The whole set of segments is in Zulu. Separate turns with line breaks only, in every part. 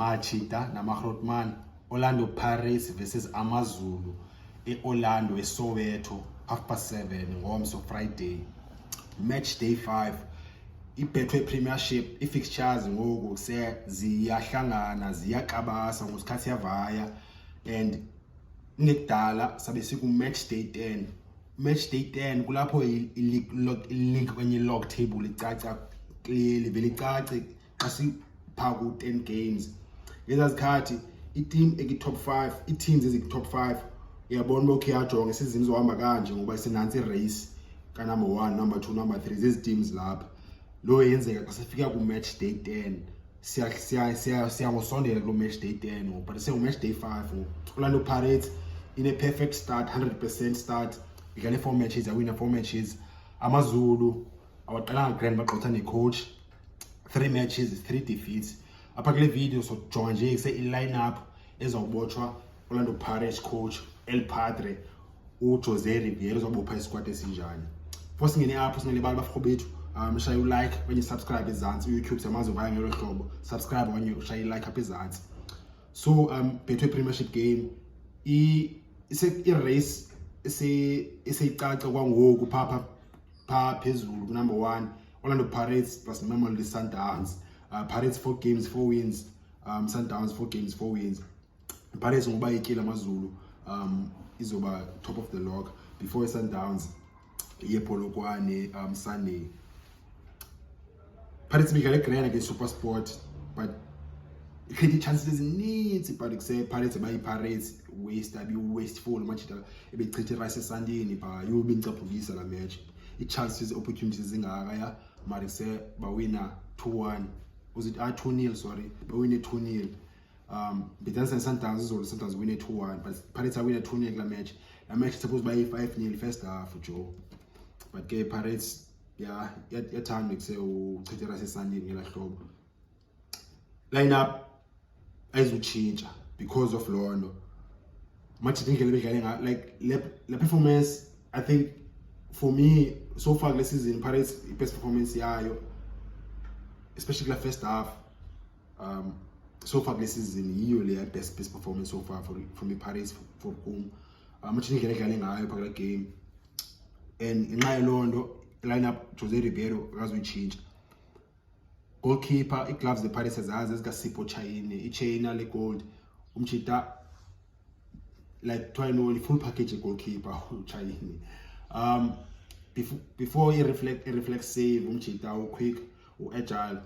Machita Namakrotman, Orlando Pirates versus AmaZulu, Orlando, Soweto, 7:30 ngomso Friday. Match day 5. Betway Premiership, fixtures ngoku ziyahlangana ziyakabasa ngosikhathi yavaya and ngekudala sabe siku match day 10. Match day 10 kulapho link kwenye log table icaca clearly vele icace xa sipha ku 10 games. Ngezazikhathi i-team top 5, i-teams ezikwi-top 5 uyabona uba okay ajonge isizini zohamba kanje ngoba sinansi i-race ka number 1, number 2, number 3 zezi teams lapha. Lo yenzeka xa sifika ku match day 10 siyangosondela kulo match day 10 but match day 5 Orlando Pirates in a perfect start, 100% start. Idlale 4 matches, awina 4 matches. AmaZulu awaqalanga grand bagqotha ne-coach, 3 matches, 3 defeats. Apha kule video so jonga nje i-lineup ezawubotshwa Orlando Pirates coach El Padre uJose Riviere uzobopha isquad esinjani. First ngene apho singelibali bafo bethu shaya u-like kwenye subscribe ezantsi YouTube siyamazi ubaya ngelo hlobo, subscribe kwenye ushaya i-like apha ezantsi. So Betway Premiership game i-race isicaca kwangoku pha phezulu ku number 1 Orlando Pirates plus Mamelodi Sundowns. Pirates 4 games 4 wins, Sundowns 4 games 4 wins. Pirates ngoba ityile AmaZulu izoba top of the log before Sundowns yepolokwane Sunday. Pirates bigale grand against SuperSport but create chances ezininzi but kuse Pirates Pirates wasteful match ebechithe rice Sundayni ba yobe incaphukisa la match. I-chances opportunities zingaka ya mari kuse bawina 2-1. Was it 2-0 sorry, bawine 2-0. Bedansa Sundowns win 2-1 but Pirates win 2-0 la match. La match supposed by 5-0 first half Joe. But ke Pirates yathanda kuse uchithe rice Sunday ngela hlobo. Lineup ayizuchintsha because of Londo. Much like the performance, I think for me so far this season Pirates best performance yayo, especially the first half. So far this season yiyo best performance so far from the Pirates for home. Much like ngayo game and in my Londo lineup Jose Ribeiro as we change. Goalkeeper, it gloves the Pirates as Gasipo Chaine, Ichena le gold, Umchita like trying only full package goalkeeper Chaine. Before he reflex save, Umchita quick or agile,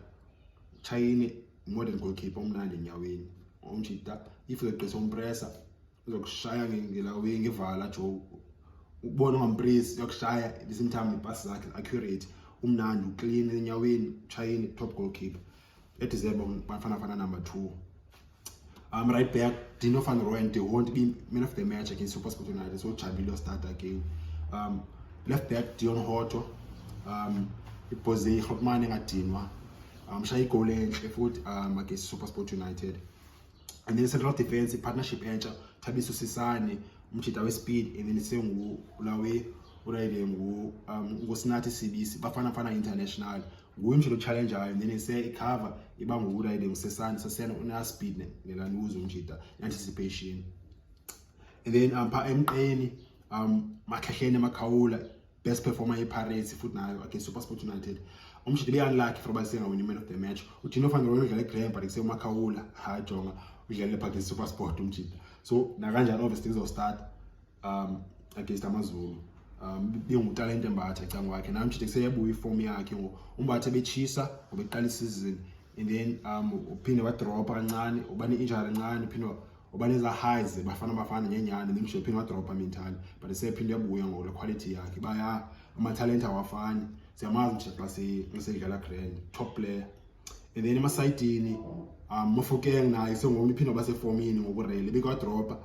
Chaine modern goalkeeper umnandi nyaweni. Umchita if the place umpressa, look shy in the way ngevala jo. Ubona ngampress yokushaya at the same time ipass zakhe accurate. Umnandi clean enyaweni Chaine top goalkeeper edeserve bafana number 2. Right back Dino van Rooyen won't be man of the match against SuperSport United, so Chabilo start again. Left back Deon Hotto ipoze Hotman engadinwa shaya igole enhle futhi against SuperSport United. And then central defense partnership entsha Thabiso Sisane umchita we-speed and then sengu ulawe urayide ngosinathi Sibisi bafana international nguyimshilo challenger and then icover iba ngurayide ngusesana sasena una speed ngelanuzo umjita anticipation. And then pha emqeni Makhehlene Makhawula best performer ye-Pirates futhi nayo against SuperSport United. Umshita be unlucky for basenga win man of the match. Utino van Rooyen udlale grand but kuse Makhawula hajonga udlale pha against SuperSport umjita. So nakanjani obviously uzostart against AmaZulu. Talent embatha ecanga wakhe namhlanje kuseyabuya iform yakhe umbathe bechisa obeqala isizini and then uphinde wadrop kancane ubane injury kancane uphinde ubaneza highs bafana nyenyane nemsho uphinde wadrop mentally but sephinde yabuya ngole quality yakhe baya ama talent awafani siyamazi nje xa sedlala grand top player. And then emasidini Mofokeng naye sengomni uphinde baseformini ngokurele bekwadrop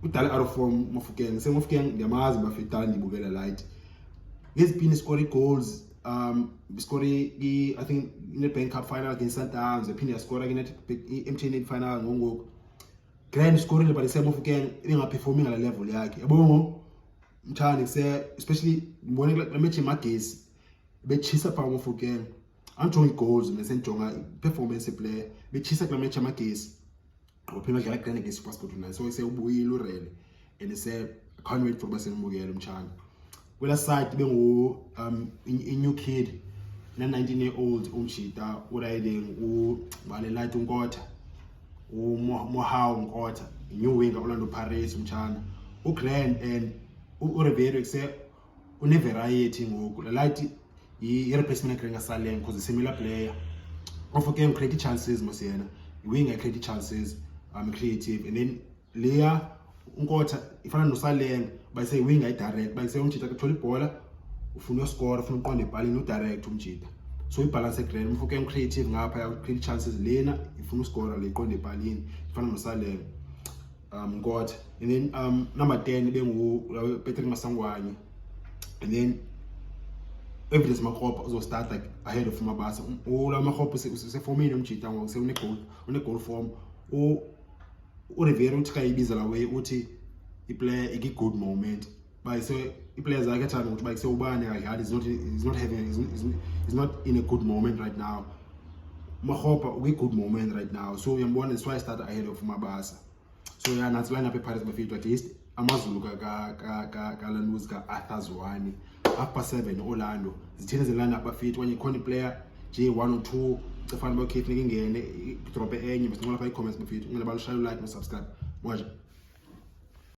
udala out of form Mofokeng Mofokeng ngiyamazi bafitala ndibukela light ngezipini score goals score I think in the Bank Cup final against Sundowns ephinde score against MTN final ngongoko grand score le balise Mofokeng ingaperforming ngala level yakhe yabongo mthandi kuse especially ngibone la match eMagesi bechisa pha Mofokeng angijonga goals nesenjonga performance player bechisa kula match amagesi uphela dlala kuqine ke SuperSport United so seyubuyile urele and can't wait for basenibukele umchana kwela side bengu a new kid na 19-year-old umchita uriding ubale light unkotha uMohau unkotha new winger Orlando Pirates umchana uGrand and uRivero kuse une variety ngoku light i-replacement krenga Saleng because the similar player of game create chances mosiyena winger create chances creative and then layer unkotha ifana no Saleng bayise winger i-direct bayise umchita kuthola ibhola ufuna score ufuna uqonda ibhalini udirect umchita so ibalance grand umfoke creative ngapha create chances lena ifuna uscore le iqonda ibhalini ifana no Saleng Ngotha and then number 10 bengu Patrick Masangwanye and then evidence Makgopa uzo start like ahead of Mabasa la Makgopa usefomile umchita ngoku une goal form uRivero uthi kayibiza la way uthi iplayer iki good moment bayise iplayers zakhe athanda ukuthi bayise ubani akadlali is not in a good moment right now Makgopa uki good moment right now so uyambona that's why I start ahead of Mabasa so yeah nathi line up ePirates bafitwa at least AmaZulu ka Lanus ka Arthur 7 Orlando zithina ze line up bafitwa kwenye khona player J1 or 2 cefana bakhethi ngene drop enye bese ngola pha i comments bafitwa ngile balishaya like no subscribe moja